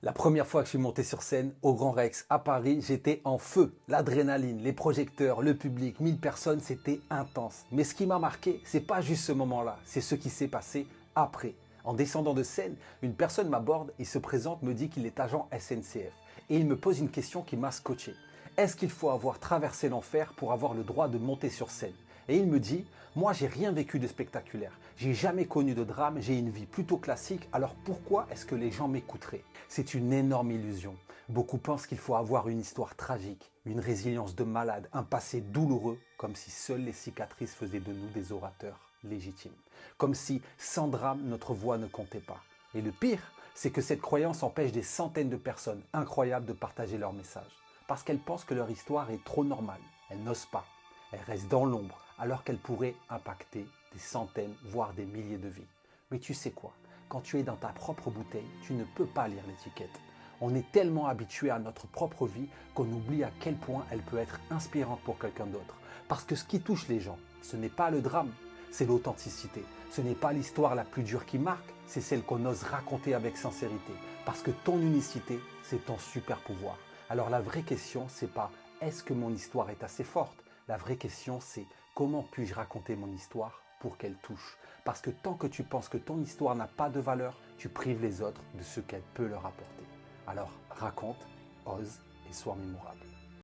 La première fois que je suis monté sur scène au Grand Rex à Paris, j'étais en feu. L'adrénaline, les projecteurs, le public, 1000 personnes, c'était intense. Mais ce qui m'a marqué, c'est pas juste ce moment-là, c'est ce qui s'est passé après. En descendant de scène, une personne m'aborde, il se présente, me dit qu'il est agent SNCF. Et il me pose une question qui m'a scotché. Est-ce qu'il faut avoir traversé l'enfer pour avoir le droit de monter sur scène? Et il me dit, moi j'ai rien vécu de spectaculaire, j'ai jamais connu de drame, j'ai une vie plutôt classique, alors pourquoi est-ce que les gens m'écouteraient? C'est une énorme illusion. Beaucoup pensent qu'il faut avoir une histoire tragique, une résilience de malade, un passé douloureux, comme si seules les cicatrices faisaient de nous des orateurs légitimes. Comme si, sans drame, notre voix ne comptait pas. Et le pire, c'est que cette croyance empêche des centaines de personnes incroyables de partager leur message. Parce qu'elles pensent que leur histoire est trop normale. Elles n'osent pas. Elles restent dans l'ombre alors qu'elles pourraient impacter des centaines, voire des milliers de vies. Mais tu sais quoi? Quand tu es dans ta propre bouteille, tu ne peux pas lire l'étiquette. On est tellement habitué à notre propre vie qu'on oublie à quel point elle peut être inspirante pour quelqu'un d'autre. Parce que ce qui touche les gens, ce n'est pas le drame, c'est l'authenticité. Ce n'est pas l'histoire la plus dure qui marque, c'est celle qu'on ose raconter avec sincérité. Parce que ton unicité, c'est ton super pouvoir. Alors la vraie question, c'est pas est-ce que mon histoire est assez forte? La vraie question, c'est comment puis-je raconter mon histoire pour qu'elle touche? Parce que tant que tu penses que ton histoire n'a pas de valeur, tu prives les autres de ce qu'elle peut leur apporter. Alors raconte, ose et sois mémorable.